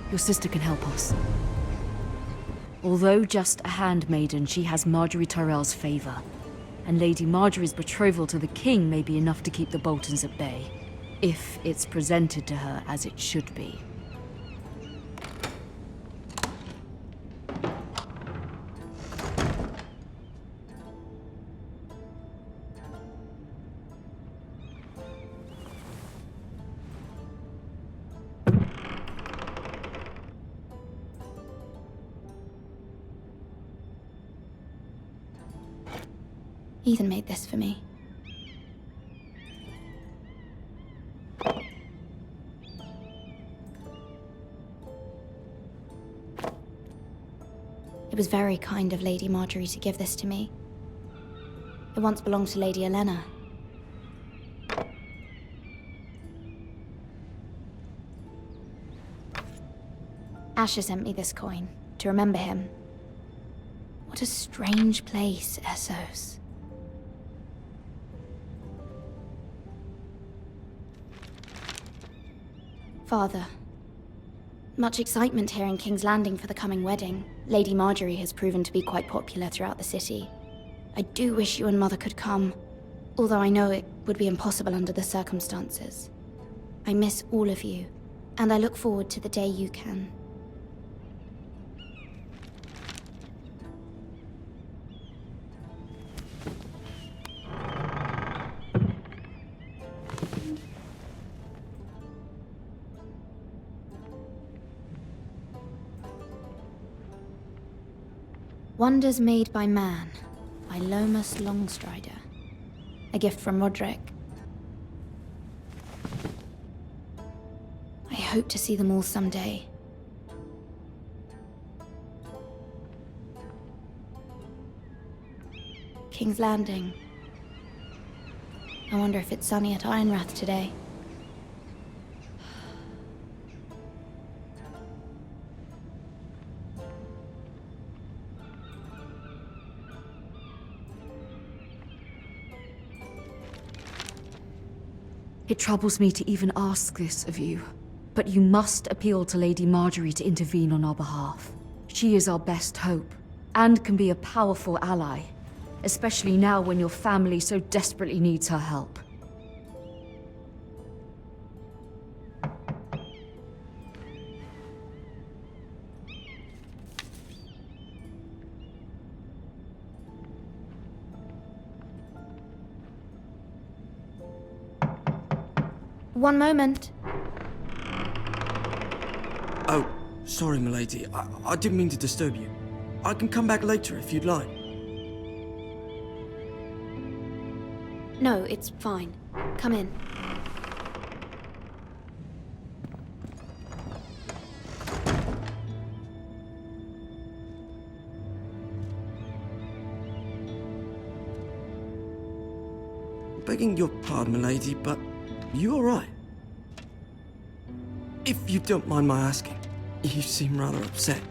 Your sister can help us. Although just a handmaiden, she has Marjorie Tyrell's favor. And Lady Marjorie's betrothal to the king may be enough to keep the Boltons at bay. If it's presented to her as it should be. Ethan made this for me. It was very kind of Lady Marjorie to give this to me. It once belonged to Lady Elena. Asher sent me this coin to remember him. What a strange place, Essos. Father, much excitement here in King's Landing for the coming wedding. Lady Marjorie has proven to be quite popular throughout the city. I do wish you and Mother could come, although I know it would be impossible under the circumstances. I miss all of you, and I look forward to the day you can. Wonders Made by Man, by Lomas Longstrider. A gift from Roderick. I hope to see them all someday. King's Landing. I wonder if it's sunny at Ironrath today. It troubles me to even ask this of you, but you must appeal to Lady Marjorie to intervene on our behalf. She is our best hope, and can be a powerful ally, especially now when your family so desperately needs her help. One moment. Oh, sorry, milady. I didn't mean to disturb you. I can come back later if you'd like. No, it's fine. Come in. Begging your pardon, milady, but you all right? If you don't mind my asking, you seem rather upset.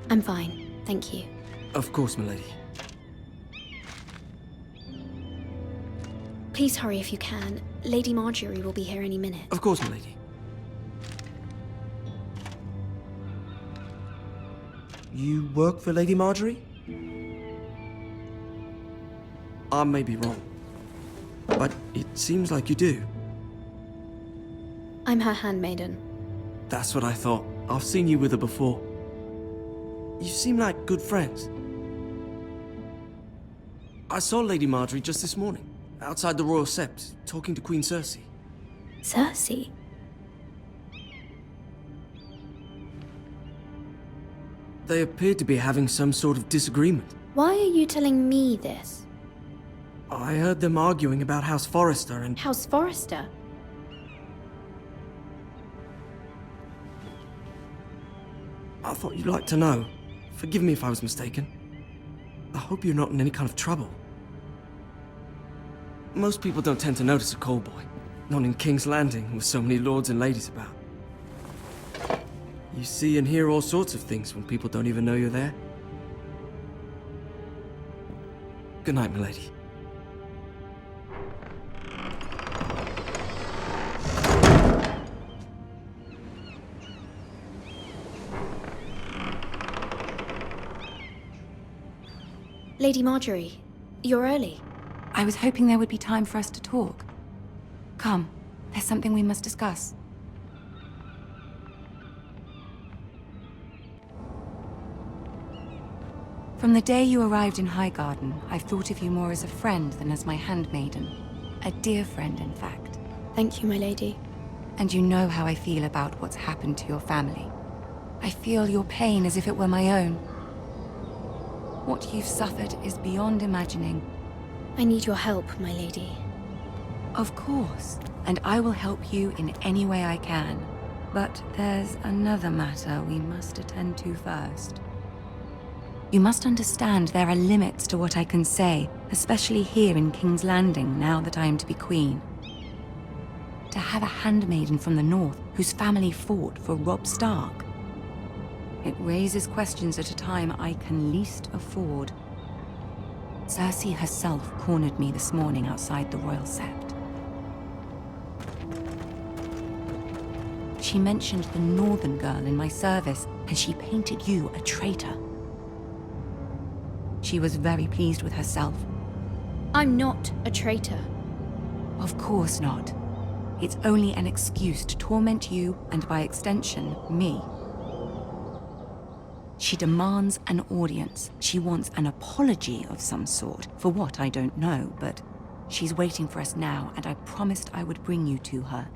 I'm fine, thank you. Of course, milady. Please hurry if you can. Lady Marjorie will be here any minute. Of course, milady. You work for Lady Marjorie? I may be wrong, but it seems like you do. I'm her handmaiden. That's what I thought. I've seen you with her before. You seem like good friends. I saw Lady Marjorie just this morning, outside the Royal Sept, talking to Queen Cersei. Cersei? They appeared to be having some sort of disagreement. Why are you telling me this? I heard them arguing about House Forrester and... House Forrester? I thought you'd like to know. Forgive me if I was mistaken. I hope you're not in any kind of trouble. Most people don't tend to notice a call boy. Not in King's Landing, with so many lords and ladies about. You see and hear all sorts of things when people don't even know you're there. Good night, milady. Lady Marjorie, you're early. I was hoping there would be time for us to talk. Come, there's something we must discuss. From the day you arrived in Highgarden, I've thought of you more as a friend than as my handmaiden. A dear friend, in fact. Thank you, my lady. And you know how I feel about what's happened to your family. I feel your pain as if it were my own. What you've suffered is beyond imagining. I need your help, my lady. Of course, and I will help you in any way I can. But there's another matter we must attend to first. You must understand there are limits to what I can say, especially here in King's Landing, now that I am to be queen. To have a handmaiden from the north whose family fought for Robb Stark. It raises questions at a time I can least afford. Cersei herself cornered me this morning outside the Royal Sept. She mentioned the northern girl in my service, and she painted you a traitor. She was very pleased with herself. I'm not a traitor. Of course not. It's only an excuse to torment you, and by extension, me. She demands an audience. She wants an apology of some sort, for what I don't know, but she's waiting for us now, and I promised I would bring you to her.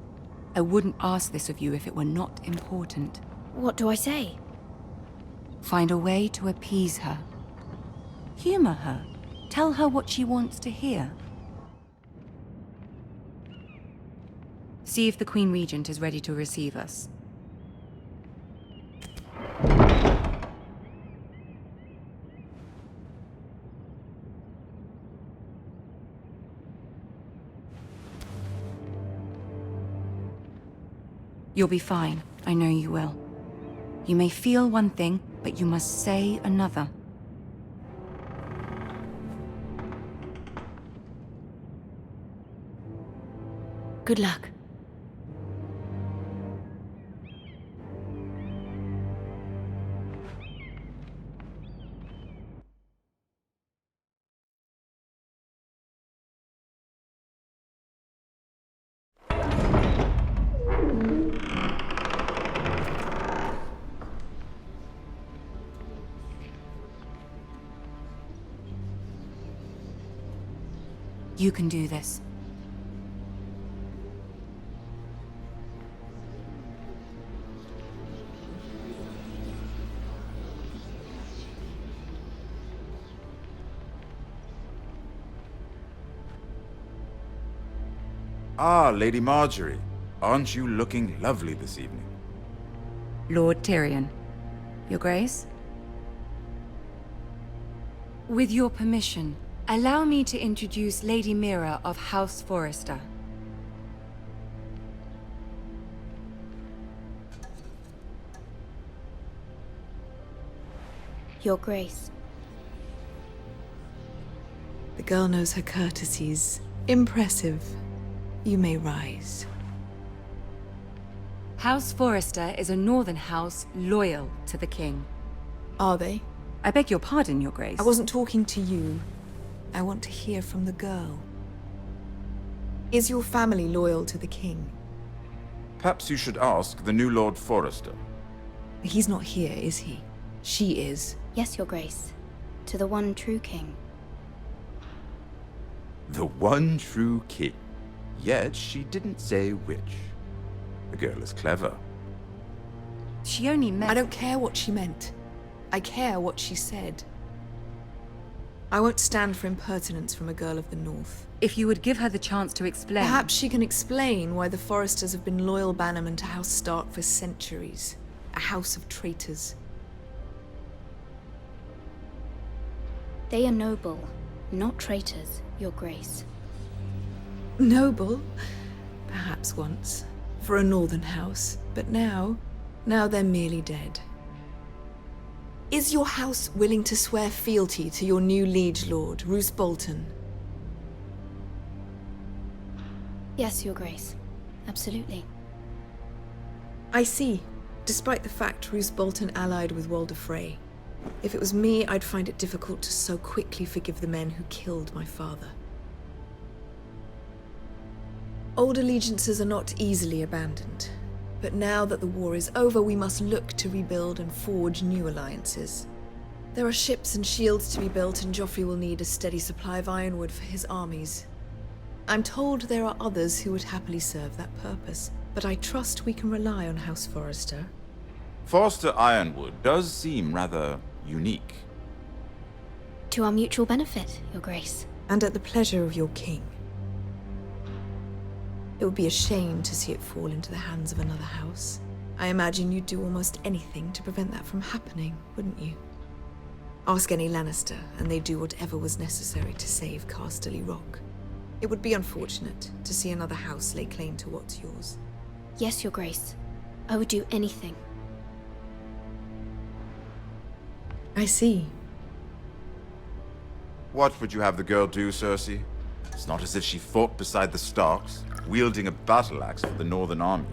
I wouldn't ask this of you if it were not important. What do I say? Find a way to appease her. Humor her. Tell her what she wants to hear. See if the Queen Regent is ready to receive us. You'll be fine. I know you will. You may feel one thing, but you must say another. Good luck. You can do this. Ah, Lady Marjorie. Aren't you looking lovely this evening? Lord Tyrion. Your Grace? With your permission, allow me to introduce Lady Mira of House Forrester. Your Grace. The girl knows her courtesies. Impressive. You may rise. House Forrester is a northern house loyal to the king. Are they? I beg your pardon, Your Grace. I wasn't talking to you. I want to hear from the girl. Is your family loyal to the king? Perhaps you should ask the new Lord Forrester. He's not here, is he? She is. Yes, Your Grace. To the one true king. The one true king. Yet she didn't say which. The girl is clever. She only meant... I don't care what she meant. I care what she said. I won't stand for impertinence from a girl of the North. If you would give her the chance to explain... Perhaps she can explain why the Forresters have been loyal bannermen to House Stark for centuries. A house of traitors. They are noble, not traitors, Your Grace. Noble? Perhaps once. For a northern house. But now they're merely dead. Is your house willing to swear fealty to your new liege lord, Roose Bolton? Yes, Your Grace. Absolutely. I see. Despite the fact Roose Bolton allied with Walder Frey. If it was me, I'd find it difficult to so quickly forgive the men who killed my father. Old allegiances are not easily abandoned. But now that the war is over, we must look to rebuild and forge new alliances. There are ships and shields to be built, and Joffrey will need a steady supply of ironwood for his armies. I'm told there are others who would happily serve that purpose, but I trust we can rely on House Forrester. Forster Ironwood does seem rather unique. To our mutual benefit, Your Grace. And at the pleasure of your king. It would be a shame to see it fall into the hands of another house. I imagine you'd do almost anything to prevent that from happening, wouldn't you? Ask any Lannister, and they'd do whatever was necessary to save Casterly Rock. It would be unfortunate to see another house lay claim to what's yours. Yes, Your Grace. I would do anything. I see. What would you have the girl do, Cersei? It's not as if she fought beside the Starks, wielding a battle axe for the Northern Army.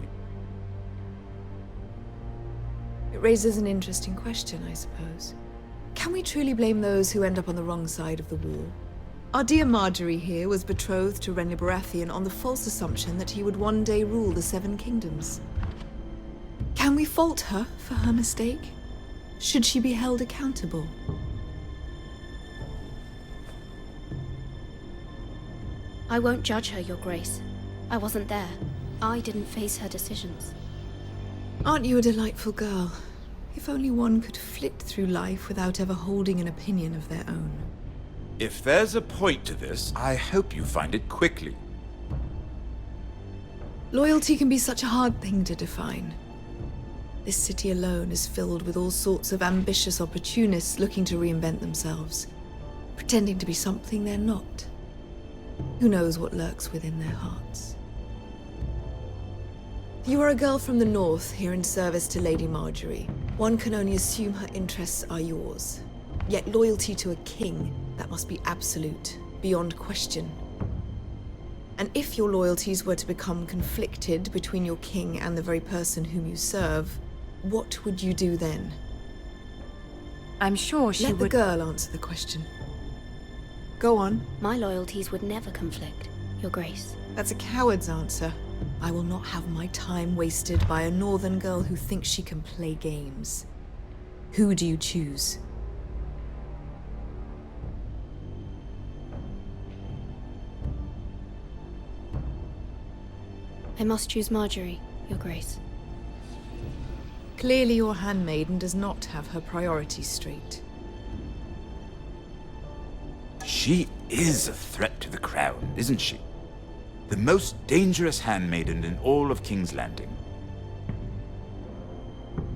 It raises an interesting question, I suppose. Can we truly blame those who end up on the wrong side of the war? Our dear Marjorie here was betrothed to Renly Baratheon on the false assumption that he would one day rule the Seven Kingdoms. Can we fault her for her mistake? Should she be held accountable? I won't judge her, Your Grace. I wasn't there. I didn't face her decisions. Aren't you a delightful girl? If only one could flit through life without ever holding an opinion of their own. If there's a point to this, I hope you find it quickly. Loyalty can be such a hard thing to define. This city alone is filled with all sorts of ambitious opportunists looking to reinvent themselves, pretending to be something they're not. Who knows what lurks within their hearts? You are a girl from the north, here in service to Lady Marjorie. One can only assume her interests are yours. Yet loyalty to a king, that must be absolute, beyond question. And if your loyalties were to become conflicted between your king and the very person whom you serve, what would you do then? I'm sure she Let would... the girl answer the question. Go on. My loyalties would never conflict, Your Grace. That's a coward's answer. I will not have my time wasted by a northern girl who thinks she can play games. Who do you choose? I must choose Marjorie, Your Grace. Clearly your handmaiden does not have her priorities straight. She is a threat to the crown, isn't she? The most dangerous handmaiden in all of King's Landing.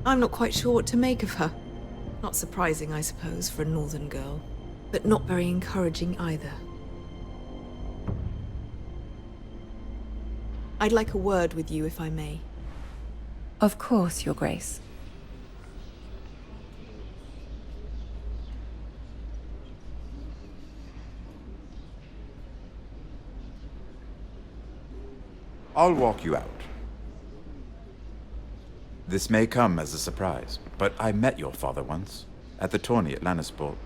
I'm not quite sure what to make of her. Not surprising, I suppose, for a northern girl, but not very encouraging either. I'd like a word with you, if I may. Of course, Your Grace. I'll walk you out. This may come as a surprise, but I met your father once, at the tourney at Lannisport.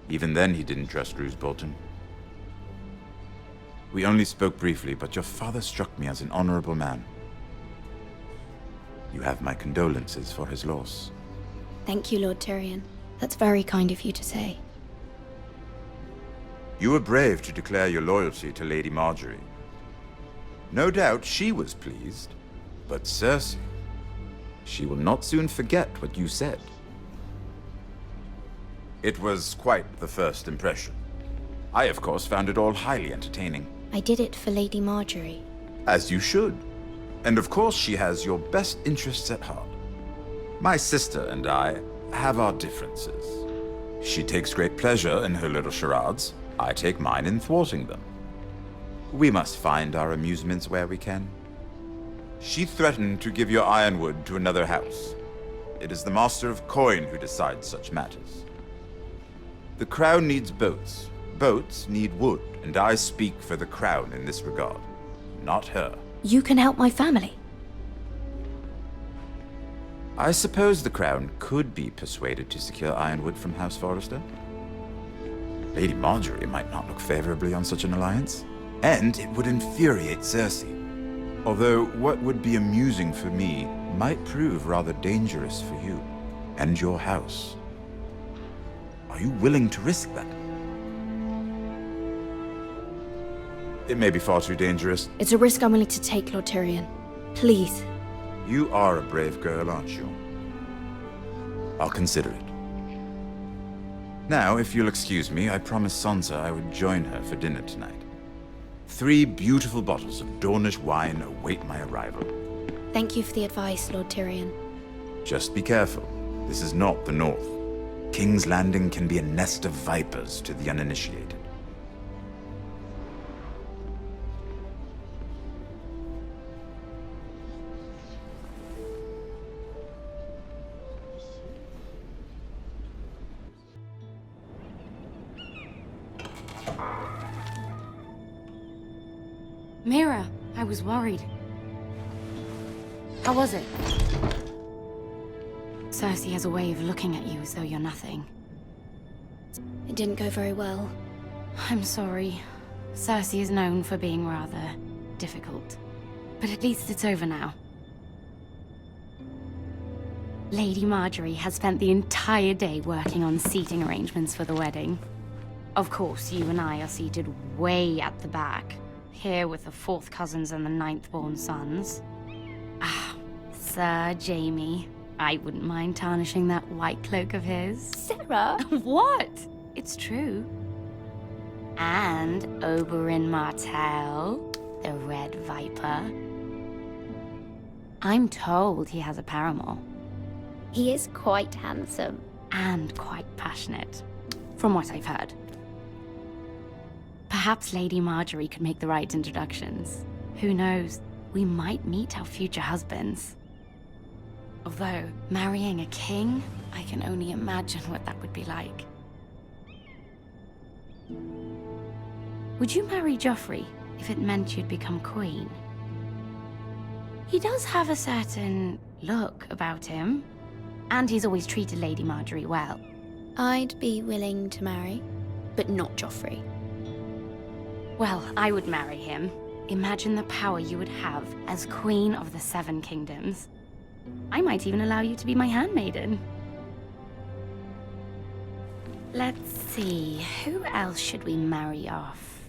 Even then he didn't trust Roose Bolton. We only spoke briefly, but your father struck me as an honorable man. You have my condolences for his loss. Thank you, Lord Tyrion. That's very kind of you to say. You were brave to declare your loyalty to Lady Marjorie. No doubt she was pleased, but Cersei, she will not soon forget what you said. It was quite the first impression. I, of course, found it all highly entertaining. I did it for Lady Marjorie. As you should. And of course she has your best interests at heart. My sister and I have our differences. She takes great pleasure in her little charades. I take mine in thwarting them. We must find our amusements where we can. She threatened to give your ironwood to another house. It is the Master of Coin who decides such matters. The crown needs boats. Boats need wood, and I speak for the crown in this regard, not her. You can help my family. I suppose the Crown could be persuaded to secure Ironwood from House Forrester. Lady Marjorie might not look favorably on such an alliance, and it would infuriate Cersei. Although what would be amusing for me might prove rather dangerous for you and your house. Are you willing to risk that? It may be far too dangerous. It's a risk I'm willing to take, Lord Tyrion. Please. You are a brave girl, aren't you? I'll consider it. Now, if you'll excuse me, I promised Sansa I would join her for dinner tonight. 3 beautiful bottles of Dornish wine await my arrival. Thank you for the advice, Lord Tyrion. Just be careful. This is not the North. King's Landing can be a nest of vipers to the uninitiated. Mira, I was worried. How was it? Cersei has a way of looking at you as though you're nothing. It didn't go very well. I'm sorry. Cersei is known for being rather difficult. But at least it's over now. Lady Marjorie has spent the entire day working on seating arrangements for the wedding. Of course, you and I are seated way at the back. Here with the 4th cousins and the 9th-born sons. Ah, Sir Jaime. I wouldn't mind tarnishing that white cloak of his. Sarah! What? It's true. And Oberyn Martell, the Red Viper. I'm told he has a paramour. He is quite handsome. And quite passionate, from what I've heard. Perhaps Lady Marjorie could make the right introductions. Who knows? We might meet our future husbands. Although, marrying a king, I can only imagine what that would be like. Would you marry Joffrey if it meant you'd become queen? He does have a certain look about him, and he's always treated Lady Marjorie well. I'd be willing to marry, but not Joffrey. Well, I would marry him. Imagine the power you would have as Queen of the 7 Kingdoms. I might even allow you to be my handmaiden. Let's see, who else should we marry off?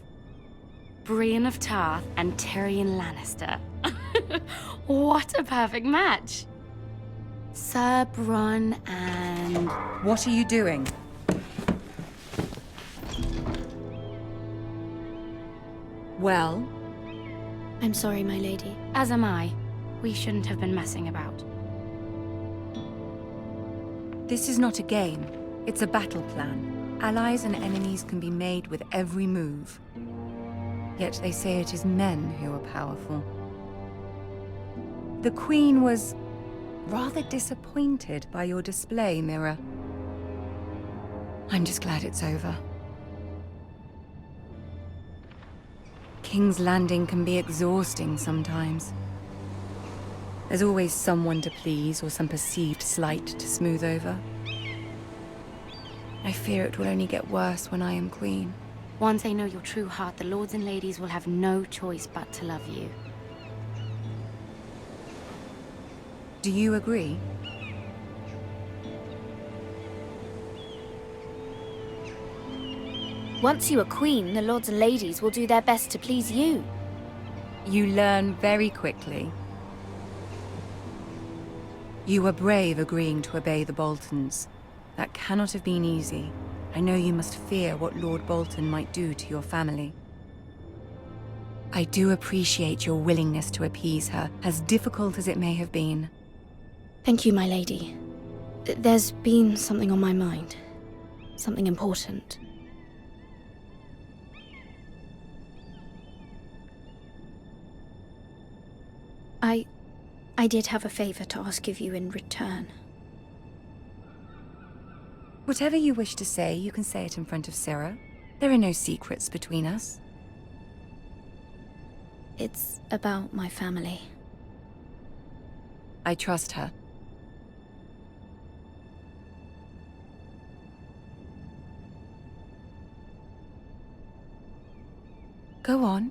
Brienne of Tarth and Tyrion Lannister. What a perfect match! Sir Bronn and... What are you doing? Well? I'm sorry, my lady. As am I. We shouldn't have been messing about. This is not a game. It's a battle plan. Allies and enemies can be made with every move. Yet they say it is men who are powerful. The Queen was rather disappointed by your display, Mira. I'm just glad it's over. King's Landing can be exhausting sometimes. There's always someone to please or some perceived slight to smooth over. I fear it will only get worse when I am queen. Once they know your true heart, the lords and ladies will have no choice but to love you. Do you agree? Once you are queen, the lords and ladies will do their best to please you. You learn very quickly. You were brave agreeing to obey the Boltons. That cannot have been easy. I know you must fear what Lord Bolton might do to your family. I do appreciate your willingness to appease her, as difficult as it may have been. Thank you, my lady. There's been something on my mind. Something important. I did have a favor to ask of you in return. Whatever you wish to say, you can say it in front of Sarah. There are no secrets between us. It's about my family. I trust her. Go on.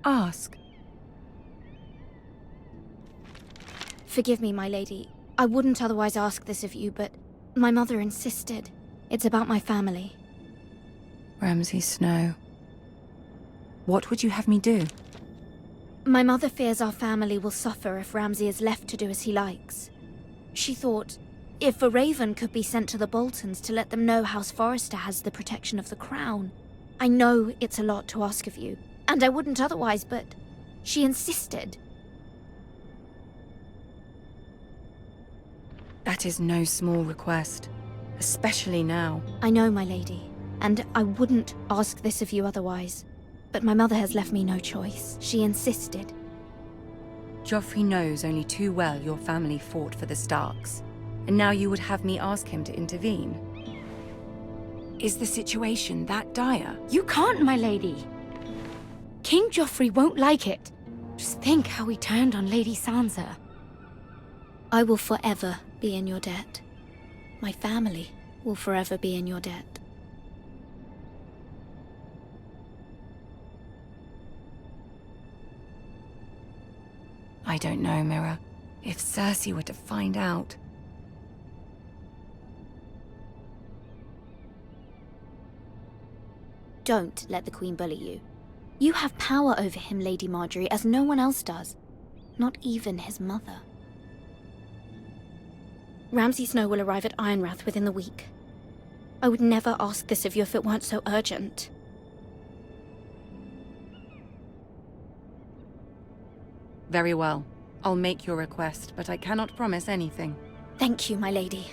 Ask. Forgive me, my lady. I wouldn't otherwise ask this of you, but my mother insisted. It's about my family. Ramsay Snow. What would you have me do? My mother fears our family will suffer if Ramsay is left to do as he likes. She thought, if a raven could be sent to the Boltons to let them know House Forrester has the protection of the crown. I know it's a lot to ask of you, and I wouldn't otherwise, but she insisted. That is no small request, especially now. I know, my lady, and I wouldn't ask this of you otherwise. But my mother has left me no choice. She insisted. Joffrey knows only too well your family fought for the Starks, and now you would have me ask him to intervene. Is the situation that dire? You can't, my lady. King Joffrey won't like it. Just think how he turned on Lady Sansa. I will forever be in your debt. My family will forever be in your debt. I don't know, Mira. If Cersei were to find out... Don't let the Queen bully you. You have power over him, Lady Marjorie, as no one else does. Not even his mother. Ramsay Snow will arrive at Ironrath within the week. I would never ask this of you if it weren't so urgent. Very well. I'll make your request, but I cannot promise anything. Thank you, my lady.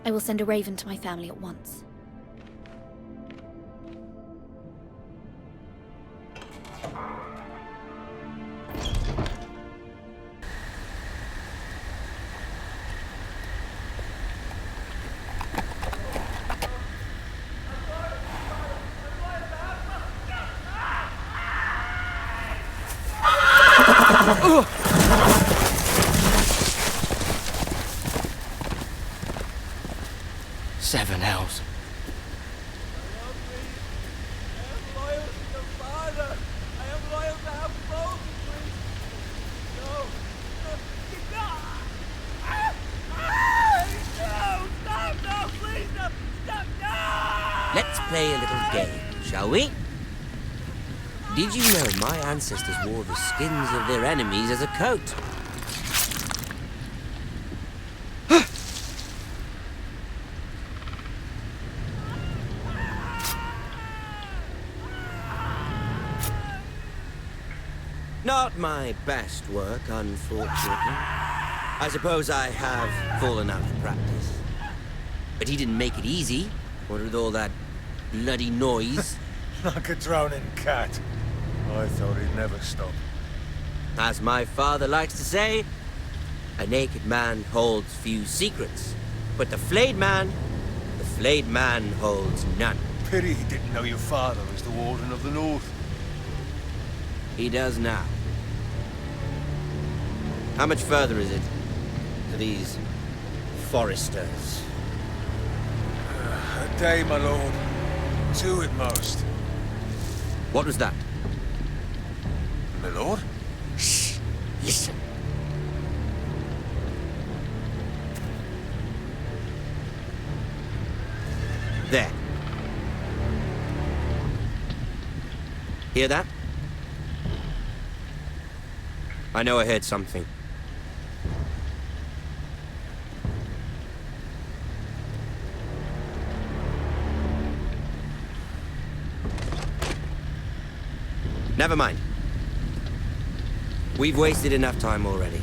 I will send a raven to my family at once. Seven hells. Let's play a little game, shall we? Did you know my ancestors wore the skins of their enemies as a coat? Not my best work, unfortunately. I suppose I have fallen out of practice. But he didn't make it easy, what with all that bloody noise. Like a droning cat. I thought he'd never stop. As my father likes to say, a naked man holds few secrets. But the flayed man holds none. Pity he didn't know your father was the Warden of the North. He does now. How much further is it to these foresters? A day, my lord. 2 at most. What was that? My lord? Shh! Listen. There. Hear that? I know I heard something. Never mind. We've wasted enough time already.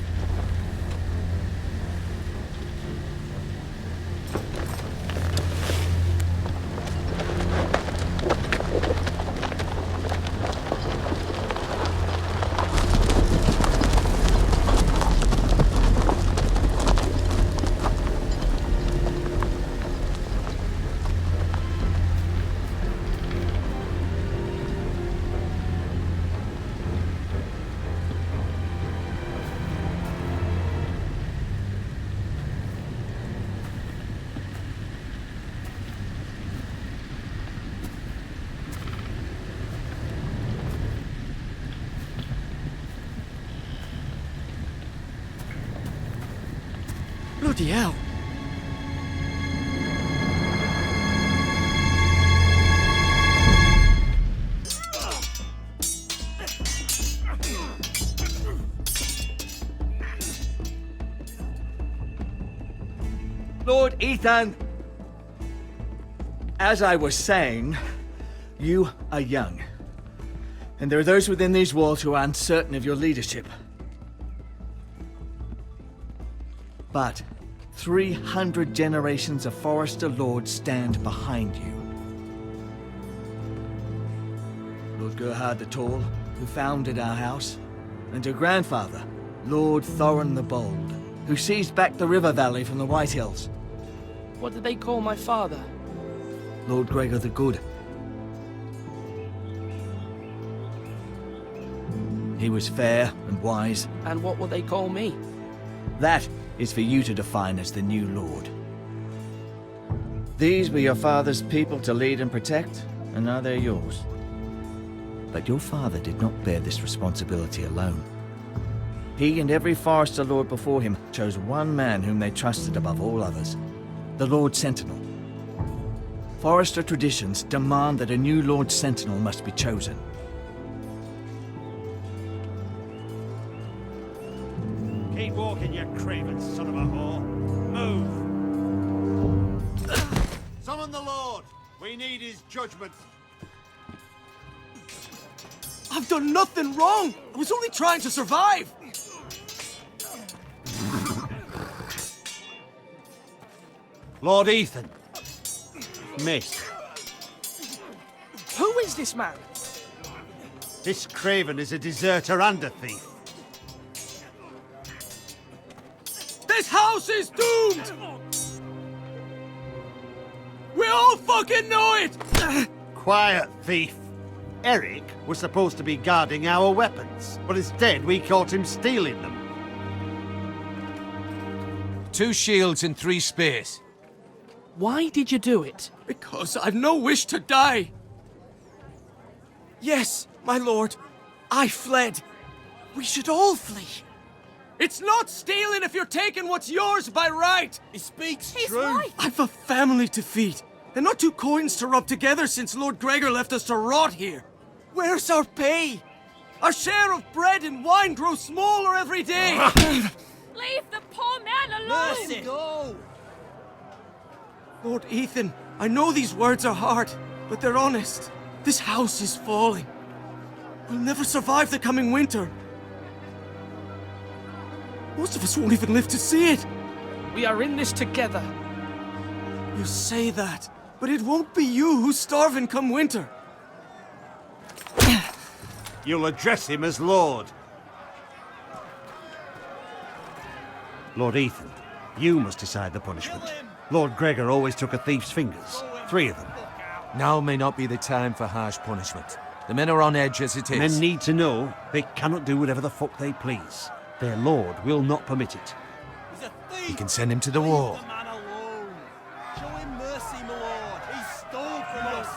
Bloody hell! Lord Ethan! As I was saying, you are young. And there are those within these walls who are uncertain of your leadership. But 300 generations of Forester Lords stand behind you. Lord Gerhard the Tall, who founded our house, and your grandfather, Lord Thorin the Bold, who seized back the river valley from the White Hills. What did they call my father? Lord Gregor the Good. He was fair and wise. And what will they call me? That is for you to define as the new lord. These were your father's people to lead and protect, and now they're yours. But your father did not bear this responsibility alone. He and every Forester Lord before him chose one man whom they trusted above all others, the Lord Sentinel. Forester traditions demand that a new Lord Sentinel must be chosen. Keep walking, you craven son of a whore. Move! Summon the Lord! We need his judgment. I've done nothing wrong! I was only trying to survive! Lord Ethan. Miss. Who is this man? This craven is a deserter and a thief. This house is doomed! We all fucking know it! Quiet, thief. Eric was supposed to be guarding our weapons, but instead we caught him stealing them. 2 shields and 3 spears. Why did you do it? Because I've no wish to die. Yes, my lord. I fled. We should all flee. It's not stealing if you're taking what's yours by right. He speaks He's true. right. I've a family to feed, and not 2 coins to rub together since Lord Gregor left us to rot here. Where's our pay? Our share of bread and wine grows smaller every day. Leave the poor man alone! Let him go. Lord Ethan, I know these words are hard, but they're honest. This house is falling. We'll never survive the coming winter. Most of us won't even live to see it. We are in this together. You say that, but it won't be you who's starving come winter. You'll address him as Lord. Lord Ethan, you must decide the punishment. Lord Gregor always took a thief's fingers. 3 of them. Now may not be the time for harsh punishment. The men are on edge as it is. Men need to know they cannot do whatever the fuck they please. Their lord will not permit it. He's a thief! We can send him to the wall. Leave the man alone. Show him mercy, my lord. He stole from us.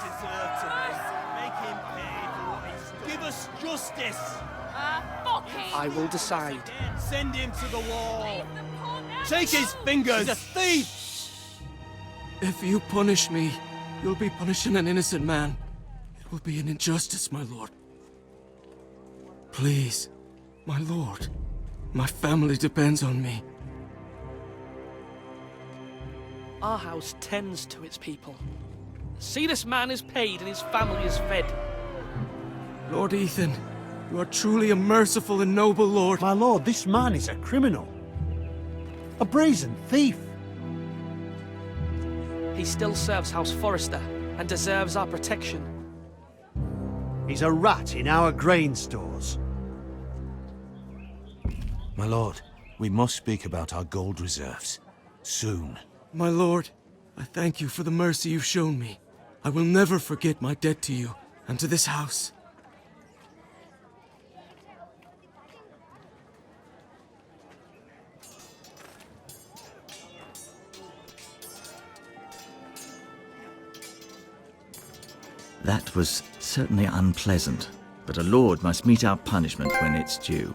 Make him pay for what he stole. Give us justice. Fuck him! I will decide. Send him to the wall. Leave the poor man Take his alone. fingers. He's a thief. If you punish me, you'll be punishing an innocent man. It will be an injustice, my lord. Please, my lord. My family depends on me. Our house tends to its people. See, this man is paid and his family is fed. Lord Ethan, you are truly a merciful and noble lord. My lord, this man is a criminal. A brazen thief. He still serves House Forester and deserves our protection. He's a rat in our grain stores. My lord, we must speak about our gold reserves. Soon. My lord, I thank you for the mercy you've shown me. I will never forget my debt to you and to this house. That was certainly unpleasant, but a lord must meet our punishment when it's due.